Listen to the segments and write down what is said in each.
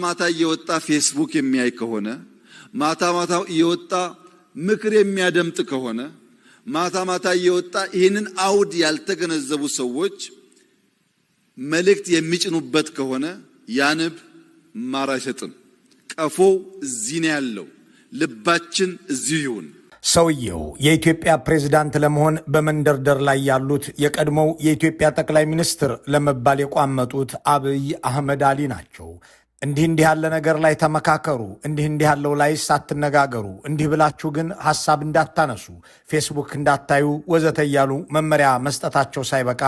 ማታ እየወጣ ፌስቡክ የሚያይ ከሆነ ማታ እየወጣ ምክር የሚያደምጥ ከሆነ ማታ እየወጣ ይህንን አውድ ያልተገነዘቡ ሰዎች መልእክት የሚጭኑበት ከሆነ ያንብ ማር አይሰጥም። ቀፎ እዚህ ነው ያለው። ልባችን እዚሁ ይሁን። ሰውየው የኢትዮጵያ ፕሬዝዳንት ለመሆን በመንደርደር ላይ ያሉት የቀድሞው የኢትዮጵያ ጠቅላይ ሚኒስትር ለመባል የቋመጡት አብይ አህመድ አሊ ናቸው። እንዲህ ያለ ነገር ላይ ተመካከሩ፣ እንዲህ ያለው ላይ ሳትነጋገሩ፣ እንዲህ ብላችሁ ግን ሐሳብ እንዳታነሱ፣ ፌስቡክ እንዳታዩ ወዘተ እያሉ መመሪያ መስጠታቸው ሳይበቃ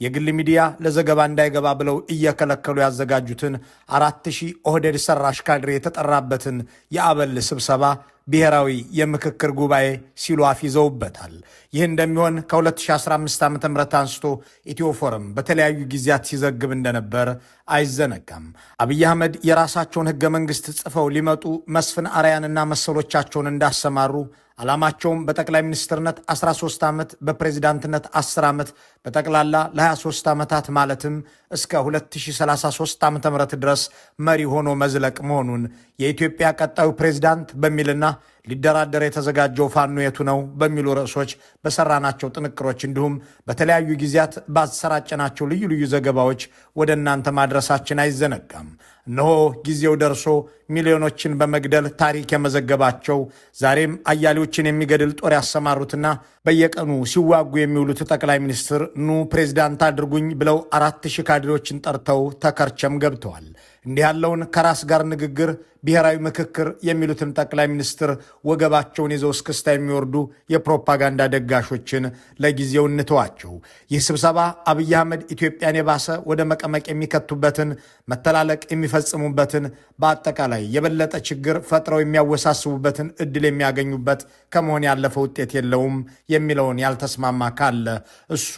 የግል ሚዲያ ለዘገባ እንዳይገባ ብለው እየከለከሉ ያዘጋጁትን 4000 ኦህዴድ ሰራሽ ካድሬ የተጠራበትን የአበል ስብሰባ ብሔራዊ የምክክር ጉባኤ ሲሉ አፍይዘውበታል። ይህ እንደሚሆን ከ2015 ዓ.ም አንስቶ ኢትዮ ፎረም በተለያዩ ጊዜያት ሲዘግብ እንደነበር አይዘነጋም። አብይ አህመድ የራሳቸውን ህገ መንግስት ጽፈው ሊመጡ መስፍን አርያንና መሰሎቻቸውን እንዳሰማሩ ዓላማቸውም በጠቅላይ ሚኒስትርነት 13 ዓመት በፕሬዝዳንትነት 10 ዓመት በጠቅላላ ለ23 ዓመታት ማለትም እስከ 2033 ዓ.ም ድረስ መሪ ሆኖ መዝለቅ መሆኑን የኢትዮጵያ ቀጣዩ ፕሬዝዳንት በሚልና ሊደራደር የተዘጋጀው ፋኖ የቱ ነው በሚሉ ርዕሶች በሰራናቸው ጥንቅሮች እንዲሁም በተለያዩ ጊዜያት ባሰራጨናቸው ልዩ ዘገባዎች ወደ እናንተ ማድረሳችን አይዘነጋም። እነሆ ጊዜው ደርሶ ሚሊዮኖችን በመግደል ታሪክ የመዘገባቸው ዛሬም አያሌዎችን የሚገድል ጦር ያሰማሩትና በየቀኑ ሲዋጉ የሚውሉት ጠቅላይ ሚኒስትር ኑ ፕሬዝዳንት አድርጉኝ ብለው 4000 ካድሬዎችን ጠርተው ተከርቸም ገብተዋል። እንዲህ ያለውን ከራስ ጋር ንግግር ብሔራዊ ምክክር የሚሉትን ጠቅላይ ሚኒስትር ወገባቸውን ይዘው እስክስታ የሚወርዱ የፕሮፓጋንዳ ደጋሾችን ለጊዜው እንተዋቸው። ይህ ስብሰባ አብይ አህመድ ኢትዮጵያን የባሰ ወደ መቀመቅ የሚከቱበትን፣ መተላለቅ የሚፈጽሙበትን፣ በአጠቃላይ የበለጠ ችግር ፈጥረው የሚያወሳስቡበትን እድል የሚያገኙበት ከመሆን ያለፈ ውጤት የለውም የሚለውን ያልተስማማ ካለ እሱ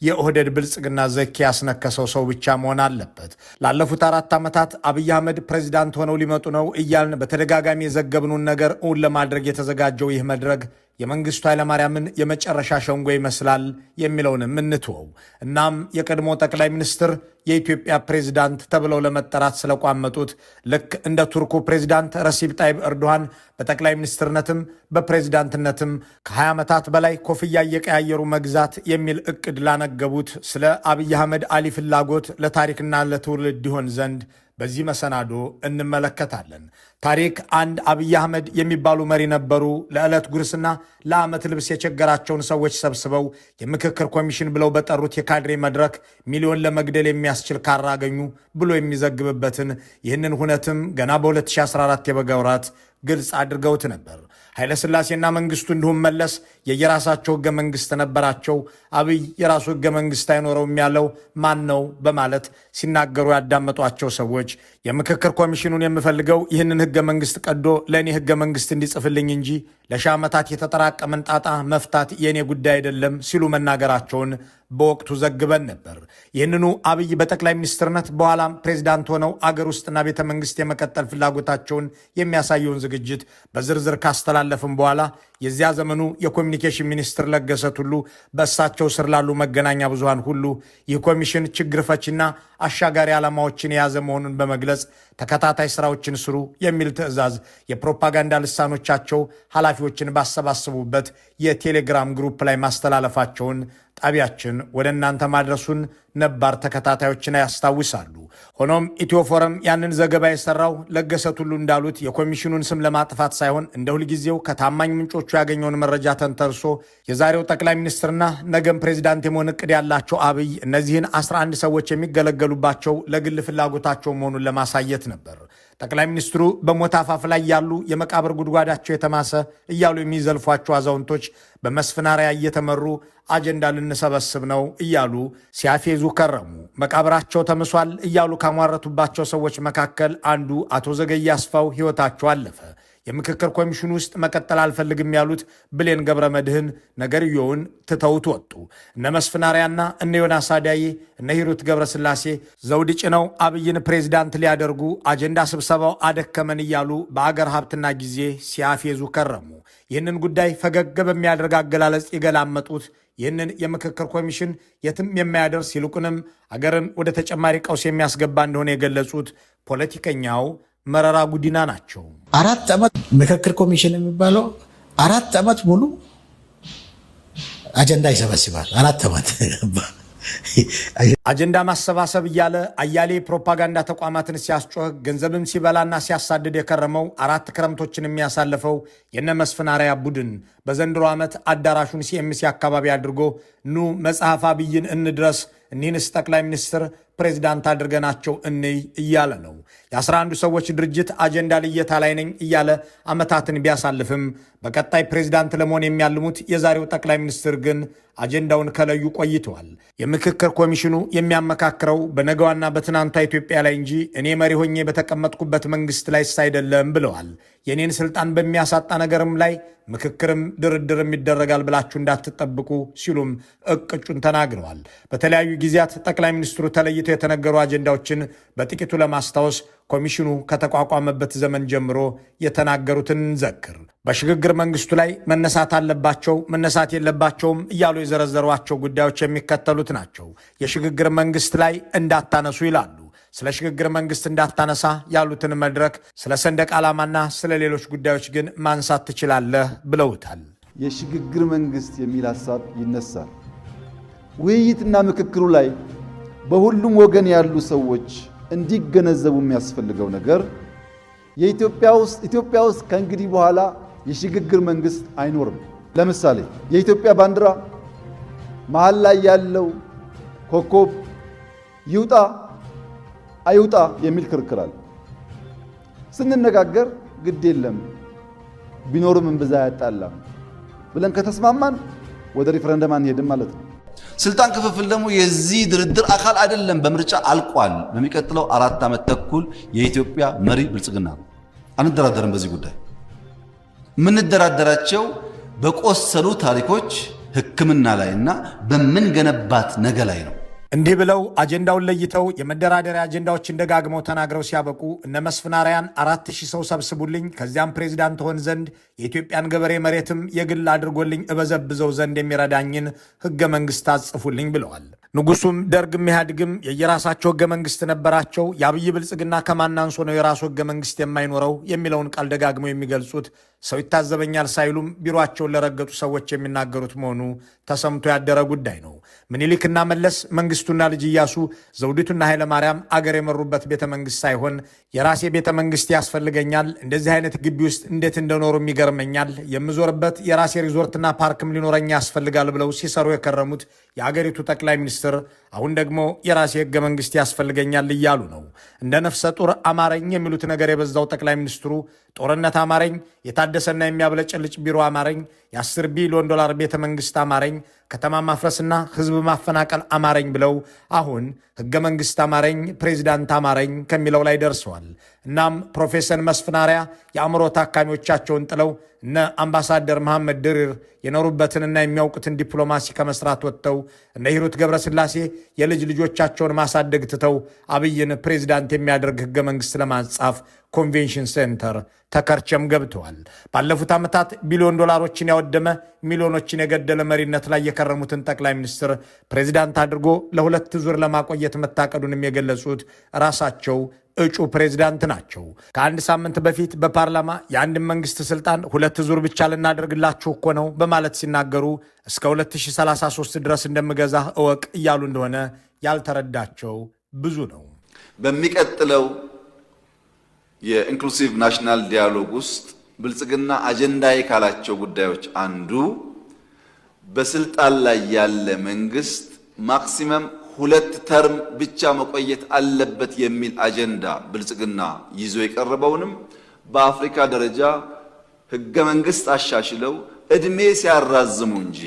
የኦህዴድ ብልጽግና ዘኪ ያስነከሰው ሰው ብቻ መሆን አለበት። ላለፉት 4 ዓመታት አብይ አህመድ ፕሬዝዳንት ሆነው ሊመጡ ነው እያልን በተደጋጋሚ የዘገብኑን ነገር እውን ለማድረግ የተዘጋጀው ይህ መድረክ የመንግስቱ ኃይለማርያምን የመጨረሻ ሸንጎ ይመስላል የሚለውንም እንትወው። እናም የቀድሞ ጠቅላይ ሚኒስትር የኢትዮጵያ ፕሬዝዳንት ተብለው ለመጠራት ስለቋመጡት ልክ እንደ ቱርኩ ፕሬዝዳንት ረሲብ ጣይብ ኤርዶሃን በጠቅላይ ሚኒስትርነትም በፕሬዝዳንትነትም ከ20 ዓመታት በላይ ኮፍያ እየቀያየሩ መግዛት የሚል እቅድ ላነገቡት ስለ አብይ አህመድ አሊ ፍላጎት ለታሪክና ለትውልድ ይሆን ዘንድ በዚህ መሰናዶ እንመለከታለን። ታሪክ አንድ አብይ አህመድ የሚባሉ መሪ ነበሩ። ለዕለት ጉርስና ለዓመት ልብስ የቸገራቸውን ሰዎች ሰብስበው የምክክር ኮሚሽን ብለው በጠሩት የካድሬ መድረክ ሚሊዮን ለመግደል የሚያስችል ካራ አገኙ ብሎ የሚዘግብበትን ይህንን ሁነትም ገና በ2014 የበጋ ወራት ግልጽ አድርገውት ነበር። ኃይለሥላሴና መንግስቱ እንዲሁም መለስ የየራሳቸው ህገ መንግስት ነበራቸው። አብይ የራሱ ህገ መንግስት አይኖረውም ያለው ማን ነው በማለት ሲናገሩ ያዳመጧቸው ሰዎች የምክክር ኮሚሽኑን የምፈልገው ይህንን ህገ መንግስት ቀዶ ለእኔ ህገ መንግስት እንዲጽፍልኝ እንጂ ለሺህ ዓመታት የተጠራቀመን ጣጣ መፍታት የእኔ ጉዳይ አይደለም ሲሉ መናገራቸውን በወቅቱ ዘግበን ነበር። ይህንኑ አብይ በጠቅላይ ሚኒስትርነት በኋላም ፕሬዝዳንት ሆነው አገር ውስጥና ቤተ መንግስት የመቀጠል ፍላጎታቸውን የሚያሳየውን ዝግጅት በዝርዝር ካስተላለፍም በኋላ የዚያ ዘመኑ የኮሚኒኬሽን ሚኒስትር ለገሰ ቱሉ በእሳቸው ስር ላሉ መገናኛ ብዙሃን ሁሉ ይህ ኮሚሽን ችግር ፈቺና አሻጋሪ ዓላማዎችን የያዘ መሆኑን በመግለጽ ተከታታይ ስራዎችን ስሩ የሚል ትዕዛዝ የፕሮፓጋንዳ ልሳኖቻቸው ኃላፊዎችን ባሰባሰቡበት የቴሌግራም ግሩፕ ላይ ማስተላለፋቸውን ጣቢያችን ወደ እናንተ ማድረሱን ነባር ተከታታዮችን ያስታውሳሉ። ሆኖም ኢትዮ ፎረም ያንን ዘገባ የሰራው ለገሰ ቱሉ እንዳሉት የኮሚሽኑን ስም ለማጥፋት ሳይሆን እንደ ሁልጊዜው ከታማኝ ምንጮቹ ያገኘውን መረጃ ተንተርሶ የዛሬው ጠቅላይ ሚኒስትርና ነገም ፕሬዝዳንት የመሆን እቅድ ያላቸው አብይ እነዚህን 11 ሰዎች የሚገለገሉባቸው ለግል ፍላጎታቸው መሆኑን ለማሳየት ነበር። ጠቅላይ ሚኒስትሩ በሞት አፋፍ ላይ ያሉ የመቃብር ጉድጓዳቸው የተማሰ እያሉ የሚዘልፏቸው አዛውንቶች በመስፍን አርአያ እየተመሩ አጀንዳ ልንሰበስብ ነው እያሉ ሲያፌዙ ከረሙ። መቃብራቸው ተምሷል እያሉ ካሟረቱባቸው ሰዎች መካከል አንዱ አቶ ዘገየ አስፋው ሕይወታቸው አለፈ። የምክክር ኮሚሽኑ ውስጥ መቀጠል አልፈልግም ያሉት ብሌን ገብረ መድህን ነገርየውን ትተውት ወጡ። እነ መስፍን አርአያና እነ ዮናስ አዳዬ እነ ሂሩት ገብረስላሴ ዘውድ ጭነው አብይን ፕሬዝዳንት ሊያደርጉ አጀንዳ ስብሰባው አደከመን እያሉ በአገር ሀብትና ጊዜ ሲያፌዙ ከረሙ። ይህንን ጉዳይ ፈገግ በሚያደርግ አገላለጽ የገላመጡት ይህንን የምክክር ኮሚሽን የትም የማያደርስ ይልቁንም አገርን ወደ ተጨማሪ ቀውስ የሚያስገባ እንደሆነ የገለጹት ፖለቲከኛው መረራ ጉዲና ናቸው። 4 ዓመት ምክክር ኮሚሽን የሚባለው 4 ዓመት ሙሉ አጀንዳ ይሰበስባል። 4 ዓመት አጀንዳ ማሰባሰብ እያለ አያሌ ፕሮፓጋንዳ ተቋማትን ሲያስጮህ ገንዘብም ሲበላና ሲያሳድድ የከረመው 4 ክረምቶችን የሚያሳልፈው የነ መስፍን አርአያ ቡድን በዘንድሮ ዓመት አዳራሹን ሲኤምሲ አካባቢ አድርጎ ኑ መጽሐፍ አብይን እንድረስ እኒህንስ ጠቅላይ ሚኒስትር ፕሬዝዳንት አድርገናቸው እንይ እያለ ነው። የ11 ሰዎች ድርጅት አጀንዳ ልየታ ላይ ነኝ እያለ ዓመታትን ቢያሳልፍም በቀጣይ ፕሬዝዳንት ለመሆን የሚያልሙት የዛሬው ጠቅላይ ሚኒስትር ግን አጀንዳውን ከለዩ ቆይተዋል። የምክክር ኮሚሽኑ የሚያመካክረው በነገዋና በትናንቷ ኢትዮጵያ ላይ እንጂ እኔ መሪ ሆኜ በተቀመጥኩበት መንግስት ላይ ሳይደለም ብለዋል። የኔን ስልጣን በሚያሳጣ ነገርም ላይ ምክክርም ድርድርም ይደረጋል ብላችሁ እንዳትጠብቁ ሲሉም እቅጩን ተናግረዋል። በተለያዩ ጊዜያት ጠቅላይ ሚኒስትሩ ተለይተው የተነገሩ አጀንዳዎችን በጥቂቱ ለማስታወስ ኮሚሽኑ ከተቋቋመበት ዘመን ጀምሮ የተናገሩትን እንዘክር። በሽግግር መንግስቱ ላይ መነሳት አለባቸው፣ መነሳት የለባቸውም እያሉ የዘረዘሯቸው ጉዳዮች የሚከተሉት ናቸው። የሽግግር መንግስት ላይ እንዳታነሱ ይላሉ። ስለ ሽግግር መንግስት እንዳታነሳ ያሉትን መድረክ ስለ ሰንደቅ ዓላማና ስለ ሌሎች ጉዳዮች ግን ማንሳት ትችላለህ ብለውታል። የሽግግር መንግስት የሚል ሐሳብ ይነሳል። ውይይትና ምክክሩ ላይ በሁሉም ወገን ያሉ ሰዎች እንዲገነዘቡ የሚያስፈልገው ነገር ኢትዮጵያ ውስጥ ከእንግዲህ በኋላ የሽግግር መንግስት አይኖርም። ለምሳሌ የኢትዮጵያ ባንዲራ መሃል ላይ ያለው ኮከብ ይውጣ አይውጣ የሚል ክርክር አለ። ስንነጋገር ግድ የለም ቢኖርም እንብዛ ያጣላም ብለን ከተስማማን ወደ ሪፈረንደም አንሄድም ማለት ነው። ስልጣን ክፍፍል ደግሞ የዚህ ድርድር አካል አይደለም። በምርጫ አልቋል። በሚቀጥለው 4 ዓመት ተኩል የኢትዮጵያ መሪ ብልጽግና ነው። አንደራደርም። በዚህ ጉዳይ የምንደራደራቸው በቆሰሉ ታሪኮች ሕክምና ላይና በምንገነባት ነገ ላይ ነው። እንዲህ ብለው አጀንዳውን ለይተው የመደራደሪያ አጀንዳዎችን ደጋግመው ተናግረው ሲያበቁ እነ መስፍን አርአያን 4000 ሰው ሰብስቡልኝ፣ ከዚያም ፕሬዚዳንት ሆን ዘንድ የኢትዮጵያን ገበሬ መሬትም የግል አድርጎልኝ እበዘብዘው ዘንድ የሚረዳኝን ህገ መንግስት አጽፉልኝ ብለዋል። ንጉሱም ደርግም ኢህአዴግም የየራሳቸው ህገ መንግስት ነበራቸው። የአብይ ብልጽግና ከማናንሶ ነው የራሱ ህገ መንግስት የማይኖረው የሚለውን ቃል ደጋግመው የሚገልጹት ሰው ይታዘበኛል ሳይሉም ቢሮአቸውን ለረገጡ ሰዎች የሚናገሩት መሆኑ ተሰምቶ ያደረ ጉዳይ ነው። ምኒልክና መለስ፣ መንግስቱና ልጅ ኢያሱ፣ ዘውዲቱና ኃይለ ማርያም አገር የመሩበት ቤተ መንግስት ሳይሆን የራሴ ቤተ መንግስት ያስፈልገኛል፣ እንደዚህ አይነት ግቢ ውስጥ እንዴት እንደኖሩ ይገርመኛል፣ የምዞርበት የራሴ ሪዞርትና ፓርክም ሊኖረኝ ያስፈልጋል ብለው ሲሰሩ የከረሙት የአገሪቱ ጠቅላይ ሚኒስትር አሁን ደግሞ የራሴ ህገ መንግስት ያስፈልገኛል እያሉ ነው። እንደ ነፍሰ ጡር አማረኝ የሚሉት ነገር የበዛው ጠቅላይ ሚኒስትሩ ጦርነት አማረኝ፣ የታደሰና የሚያብለጨልጭ ቢሮ አማረኝ፣ የ10 ቢሊዮን ዶላር ቤተ መንግስት አማረኝ፣ ከተማ ማፍረስና ህዝብ ማፈናቀል አማረኝ ብለው አሁን ህገ መንግስት አማረኝ፣ ፕሬዚዳንት አማረኝ ከሚለው ላይ ደርሰዋል። እናም ፕሮፌሰር መስፍን አርአያ የአእምሮ ታካሚዎቻቸውን ጥለው እነ አምባሳደር መሐመድ ድሪር የኖሩበትንና የሚያውቁትን ዲፕሎማሲ ከመስራት ወጥተው እነ ሂሩት ገብረስላሴ የልጅ ልጆቻቸውን ማሳደግ ትተው አብይን ፕሬዚዳንት የሚያደርግ ህገ መንግስት ለማጻፍ ኮንቬንሽን ሴንተር ተከርቸም ገብተዋል። ባለፉት ዓመታት ቢሊዮን ዶላሮችን ያወደመ ሚሊዮኖችን የገደለ መሪነት ላይ የከረሙትን ጠቅላይ ሚኒስትር ፕሬዚዳንት አድርጎ ለ2 ዙር ለማቆየት መታቀዱንም የገለጹት ራሳቸው እጩ ፕሬዚዳንት ናቸው። ከ1 ሳምንት በፊት በፓርላማ የአንድን መንግስት ስልጣን 2 ዙር ብቻ ልናደርግላችሁ እኮ ነው በማለት ሲናገሩ እስከ 2033 ድረስ እንደምገዛ እወቅ እያሉ እንደሆነ ያልተረዳቸው ብዙ ነው። በሚቀጥለው የኢንክሉሲቭ ናሽናል ዲያሎግ ውስጥ ብልጽግና አጀንዳዬ ካላቸው ጉዳዮች አንዱ በስልጣን ላይ ያለ መንግስት ማክሲመም 2 ተርም ብቻ መቆየት አለበት የሚል አጀንዳ ብልጽግና ይዞ የቀረበውንም በአፍሪካ ደረጃ ህገ መንግስት አሻሽለው እድሜ ሲያራዝሙ እንጂ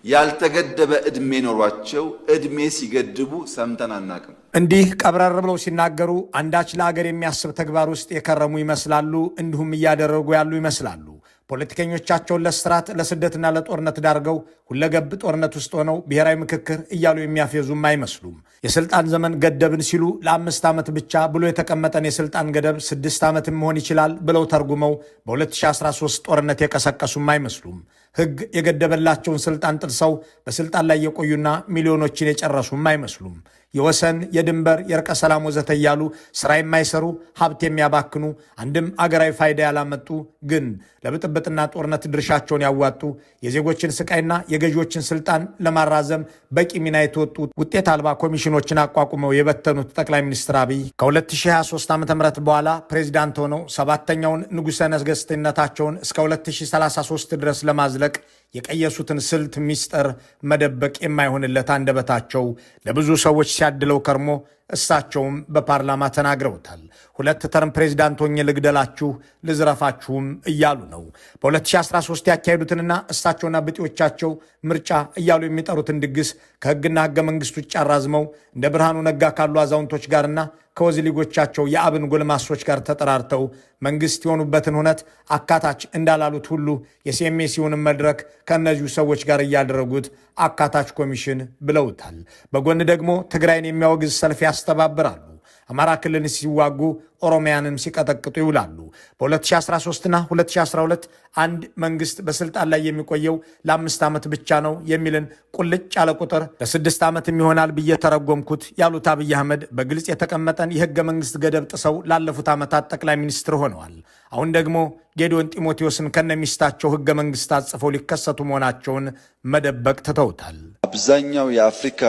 ያልተገደበ ዕድሜ ኖሯቸው ዕድሜ ሲገድቡ ሰምተን አናቅም። እንዲህ ቀብረር ብለው ሲናገሩ አንዳች ለአገር የሚያስብ ተግባር ውስጥ የከረሙ ይመስላሉ። እንዲሁም እያደረጉ ያሉ ይመስላሉ። ፖለቲከኞቻቸውን ለስራት ለስደትና ለጦርነት ዳርገው ሁለገብ ጦርነት ውስጥ ሆነው ብሔራዊ ምክክር እያሉ የሚያፌዙም አይመስሉም። የስልጣን ዘመን ገደብን ሲሉ ለ5 ዓመት ብቻ ብሎ የተቀመጠን የስልጣን ገደብ 6 ዓመትም መሆን ይችላል ብለው ተርጉመው በ2013 ጦርነት የቀሰቀሱም አይመስሉም። ሕግ የገደበላቸውን ስልጣን ጥሰው በስልጣን ላይ የቆዩና ሚሊዮኖችን የጨረሱም አይመስሉም። የወሰን የድንበር የእርቀ ሰላም ወዘተ እያሉ ስራ የማይሰሩ ሀብት የሚያባክኑ አንድም አገራዊ ፋይዳ ያላመጡ ግን ለብጥብጥና ጦርነት ድርሻቸውን ያዋጡ የዜጎችን ስቃይና የገዢዎችን ስልጣን ለማራዘም በቂ ሚና የተወጡ ውጤት አልባ ኮሚሽኖችን አቋቁመው የበተኑት ጠቅላይ ሚኒስትር አብይ ከ2023 ዓ.ም በኋላ ፕሬዚዳንት ሆነው 7ኛውን ንጉሠ ነገሥትነታቸውን እስከ 2033 ድረስ ለማዝለቅ የቀየሱትን ስልት ሚስጥር መደበቅ የማይሆንለት አንደበታቸው ለብዙ ሰዎች ሲያድለው ከርሞ እሳቸውም በፓርላማ ተናግረውታል። 2 ተርም ፕሬዚዳንት ሆኜ ልግደላችሁ ልዝረፋችሁም እያሉ ነው። በ2013 ያካሄዱትንና እሳቸውና ብጤዎቻቸው ምርጫ እያሉ የሚጠሩትን ድግስ ከሕግና ሕገ መንግሥት ውጭ አራዝመው እንደ ብርሃኑ ነጋ ካሉ አዛውንቶች ጋርና ከወዝ ሊጎቻቸው የአብን ጎልማሶች ጋር ተጠራርተው መንግስት የሆኑበትን ሁነት አካታች እንዳላሉት ሁሉ የሲኤምሲውንም መድረክ ከእነዚሁ ሰዎች ጋር እያደረጉት አካታች ኮሚሽን ብለውታል። በጎን ደግሞ ትግራይን የሚያወግዝ ሰልፍ ያስተባብራሉ። አማራ ክልልን ሲዋጉ ኦሮሚያንም ሲቀጠቅጡ ይውላሉ። በ2013ና 2012 አንድ መንግስት በስልጣን ላይ የሚቆየው ለ5 ዓመት ብቻ ነው የሚልን ቁልጭ ያለ ቁጥር ለ6 ዓመትም ይሆናል ብዬ ተረጎምኩት ያሉት አብይ አህመድ በግልጽ የተቀመጠን የህገ መንግስት ገደብ ጥሰው ላለፉት ዓመታት ጠቅላይ ሚኒስትር ሆነዋል። አሁን ደግሞ ጌዲዮን ጢሞቴዎስን ከነሚስታቸው ህገ መንግስት አጽፈው ሊከሰቱ መሆናቸውን መደበቅ ትተውታል። አብዛኛው የአፍሪካ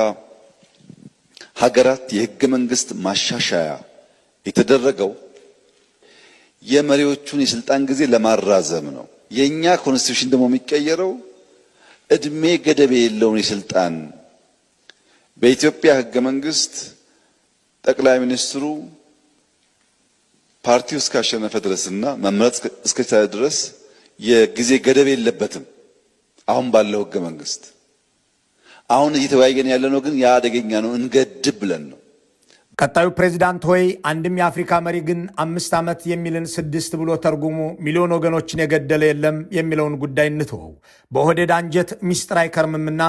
ሀገራት የህገ መንግስት ማሻሻያ የተደረገው የመሪዎቹን የስልጣን ጊዜ ለማራዘም ነው። የኛ ኮንስቲቱሽን ደግሞ የሚቀየረው እድሜ ገደብ የሌለውን የስልጣን በኢትዮጵያ ህገ መንግስት ጠቅላይ ሚኒስትሩ ፓርቲው እስካሸነፈ ድረስና መመረጥ እስከቻለ ድረስ የጊዜ ገደብ የለበትም። አሁን ባለው ህገ መንግስት አሁን እየተወያየን ያለነው ግን ያ አደገኛ ነው፣ እንገድብ ብለን ነው። ቀጣዩ ፕሬዚዳንት ሆይ አንድም የአፍሪካ መሪ ግን 5 ዓመት የሚልን 6 ብሎ ተርጉሞ ሚሊዮን ወገኖችን የገደለ የለም የሚለውን ጉዳይ እንትወው። በኦህዴድ አንጀት ሚስጥር አይከርምምና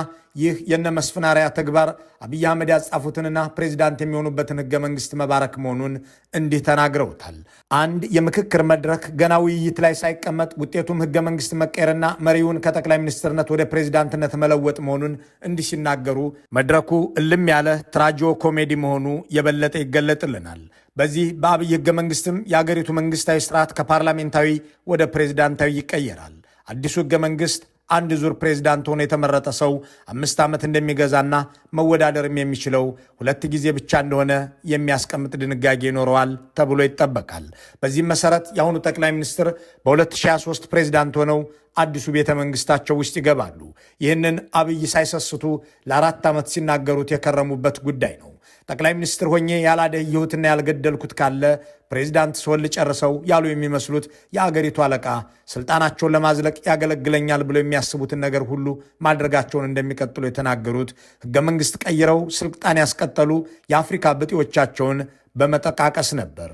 ይህ የነ መስፍን አርአያ ተግባር አብይ አህመድ ያጻፉትንና ፕሬዚዳንት የሚሆኑበትን ህገ መንግስት መባረክ መሆኑን እንዲህ ተናግረውታል። አንድ የምክክር መድረክ ገና ውይይት ላይ ሳይቀመጥ ውጤቱም ህገ መንግስት መቀየርና መሪውን ከጠቅላይ ሚኒስትርነት ወደ ፕሬዚዳንትነት መለወጥ መሆኑን እንዲህ ሲናገሩ መድረኩ እልም ያለ ትራጂዮ ኮሜዲ መሆኑ የበለጠ ይገለጥልናል። በዚህ በአብይ ህገ መንግስትም የአገሪቱ መንግስታዊ ስርዓት ከፓርላሜንታዊ ወደ ፕሬዚዳንታዊ ይቀየራል። አዲሱ ህገ መንግስት አንድ ዙር ፕሬዝዳንት ሆኖ የተመረጠ ሰው 5 ዓመት እንደሚገዛና መወዳደርም የሚችለው 2 ጊዜ ብቻ እንደሆነ የሚያስቀምጥ ድንጋጌ ይኖረዋል ተብሎ ይጠበቃል። በዚህም መሰረት የአሁኑ ጠቅላይ ሚኒስትር በ2023 ፕሬዝዳንት ሆነው አዲሱ ቤተ መንግስታቸው ውስጥ ይገባሉ። ይህንን አብይ ሳይሰስቱ ለ4 ዓመት ሲናገሩት የከረሙበት ጉዳይ ነው። ጠቅላይ ሚኒስትር ሆኜ ያላደየሁትና ያልገደልኩት ካለ ፕሬዝዳንት ስወል ጨርሰው ያሉ የሚመስሉት የአገሪቱ አለቃ ስልጣናቸውን ለማዝለቅ ያገለግለኛል ብለው የሚያስቡትን ነገር ሁሉ ማድረጋቸውን እንደሚቀጥሉ የተናገሩት ህገ መንግስት ቀይረው ስልጣን ያስቀጠሉ የአፍሪካ ብጤዎቻቸውን በመጠቃቀስ ነበር።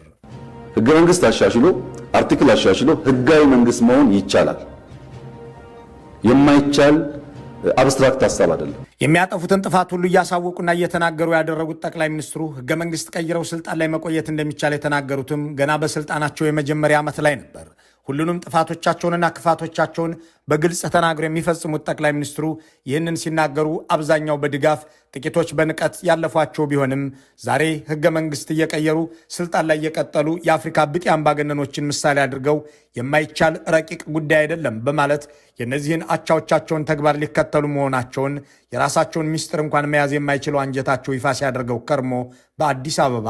ህገ መንግስት አሻሽሎ አርቲክል አሻሽሎ ህጋዊ መንግስት መሆን ይቻላል። የማይቻል አብስትራክት ሐሳብ አይደለም። የሚያጠፉትን ጥፋት ሁሉ እያሳወቁና እየተናገሩ ያደረጉት ጠቅላይ ሚኒስትሩ ህገ መንግስት ቀይረው ስልጣን ላይ መቆየት እንደሚቻል የተናገሩትም ገና በስልጣናቸው የመጀመሪያ ዓመት ላይ ነበር። ሁሉንም ጥፋቶቻቸውንና ክፋቶቻቸውን በግልጽ ተናግረው የሚፈጽሙት ጠቅላይ ሚኒስትሩ ይህንን ሲናገሩ አብዛኛው በድጋፍ ጥቂቶች በንቀት ያለፏቸው ቢሆንም ዛሬ ህገ መንግስት እየቀየሩ ስልጣን ላይ የቀጠሉ የአፍሪካ ብጤ አምባገነኖችን ምሳሌ አድርገው የማይቻል ረቂቅ ጉዳይ አይደለም በማለት የእነዚህን አቻዎቻቸውን ተግባር ሊከተሉ መሆናቸውን የራሳቸውን ሚስጥር እንኳን መያዝ የማይችለው አንጀታቸው ይፋ ሲያደርገው ከርሞ በአዲስ አበባ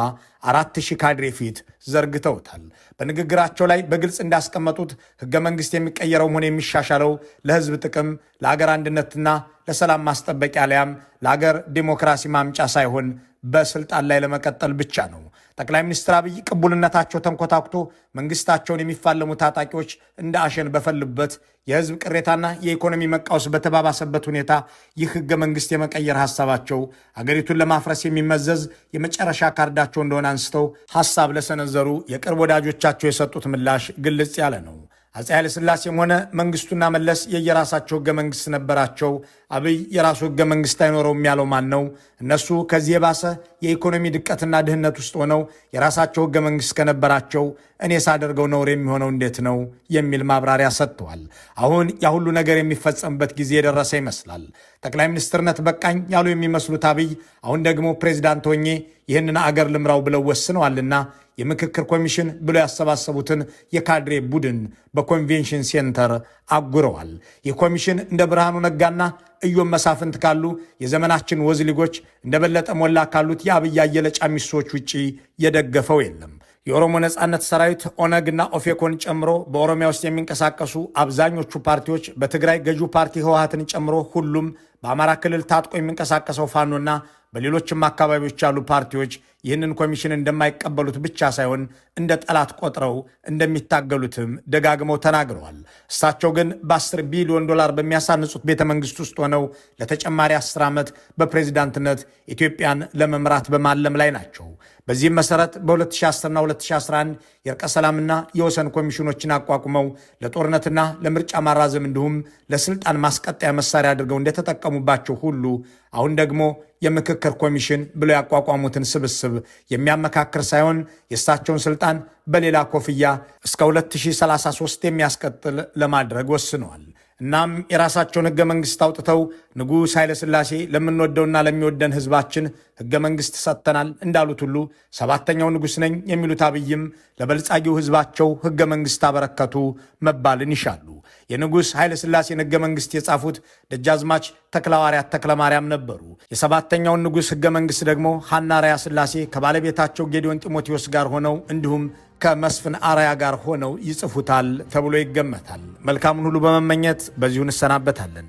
4000 ካድሬ ፊት ዘርግተውታል። በንግግራቸው ላይ በግልጽ እንዳስቀመጡት ህገ መንግስት የሚቀየረው ሆነ የሚሻሻለው ለህዝብ ጥቅም፣ ለአገር አንድነትና ለሰላም ማስጠበቂያ አሊያም ለአገር ዲሞክራሲ ማምጫ ሳይሆን በስልጣን ላይ ለመቀጠል ብቻ ነው። ጠቅላይ ሚኒስትር አብይ ቅቡልነታቸው ተንኮታኩቶ መንግስታቸውን የሚፋለሙ ታጣቂዎች እንደ አሸን በፈሉበት የህዝብ ቅሬታና የኢኮኖሚ መቃወስ በተባባሰበት ሁኔታ ይህ ህገ መንግስት የመቀየር ሐሳባቸው አገሪቱን ለማፍረስ የሚመዘዝ የመጨረሻ ካርዳቸው እንደሆነ አንስተው ሐሳብ ለሰነዘሩ የቅርብ ወዳጆቻቸው የሰጡት ምላሽ ግልጽ ያለ ነው። አፄ ኃይለ ሥላሴም ሆነ መንግስቱና መለስ የየራሳቸው ህገ መንግስት ነበራቸው። አብይ የራሱ ህገ መንግስት አይኖረውም ያለው ማን ነው? እነሱ ከዚህ የባሰ የኢኮኖሚ ድቀትና ድህነት ውስጥ ሆነው የራሳቸው ህገ መንግስት ከነበራቸው እኔ ሳደርገው ነውር የሚሆነው እንዴት ነው የሚል ማብራሪያ ሰጥተዋል። አሁን ያ ሁሉ ነገር የሚፈጸምበት ጊዜ የደረሰ ይመስላል። ጠቅላይ ሚኒስትርነት በቃኝ ያሉ የሚመስሉት አብይ አሁን ደግሞ ፕሬዚዳንት ሆኜ ይህንን አገር ልምራው ብለው ወስነዋልና የምክክር ኮሚሽን ብለው ያሰባሰቡትን የካድሬ ቡድን በኮንቬንሽን ሴንተር አጉረዋል። ይህ ኮሚሽን እንደ ብርሃኑ ነጋና እዮም መሳፍንት ካሉ የዘመናችን ወዝሊጎች እንደ በለጠ ሞላ ካሉት የአብይ አየለ ጫሚሶች ውጪ የደገፈው የለም። የኦሮሞ ነጻነት ሰራዊት ኦነግና ኦፌኮን ጨምሮ በኦሮሚያ ውስጥ የሚንቀሳቀሱ አብዛኞቹ ፓርቲዎች፣ በትግራይ ገዢው ፓርቲ ህወሓትን ጨምሮ ሁሉም፣ በአማራ ክልል ታጥቆ የሚንቀሳቀሰው ፋኖና በሌሎችም አካባቢዎች ያሉ ፓርቲዎች ይህንን ኮሚሽን እንደማይቀበሉት ብቻ ሳይሆን እንደ ጠላት ቆጥረው እንደሚታገሉትም ደጋግመው ተናግረዋል። እሳቸው ግን በ10 ቢሊዮን ዶላር በሚያሳንጹት ቤተ መንግስት ውስጥ ሆነው ለተጨማሪ 10 ዓመት በፕሬዚዳንትነት ኢትዮጵያን ለመምራት በማለም ላይ ናቸው። በዚህም መሰረት በ2010ና 2011 የእርቀ ሰላምና የወሰን ኮሚሽኖችን አቋቁመው ለጦርነትና ለምርጫ ማራዘም እንዲሁም ለስልጣን ማስቀጠያ መሳሪያ አድርገው እንደተጠቀሙባቸው ሁሉ አሁን ደግሞ የምክክር ኮሚሽን ብለው ያቋቋሙትን ስብስብ የሚያመካክር ሳይሆን የእሳቸውን ስልጣን በሌላ ኮፍያ እስከ 2033 የሚያስቀጥል ለማድረግ ወስነዋል። እናም የራሳቸውን ህገ መንግስት አውጥተው ንጉሥ ኃይለ ሥላሴ ለምንወደውና ለሚወደን ህዝባችን ህገ መንግስት ሰጥተናል እንዳሉት ሁሉ 7ኛው ንጉሥ ነኝ የሚሉት አብይም ለበልጻጊው ህዝባቸው ህገ መንግስት አበረከቱ መባልን ይሻሉ። የንጉሥ ኃይለ ሥላሴን ህገ መንግስት የጻፉት ደጃዝማች ተክለሐዋርያት ተክለማርያም ነበሩ። የ7ኛውን ንጉሥ ህገ መንግስት ደግሞ ሐና ራያ ሥላሴ ከባለቤታቸው ጌዲዮን ጢሞቴዎስ ጋር ሆነው እንዲሁም ከመስፍን አራያ ጋር ሆነው ይጽፉታል ተብሎ ይገመታል። መልካሙን ሁሉ በመመኘት በዚሁ እንሰናበታለን።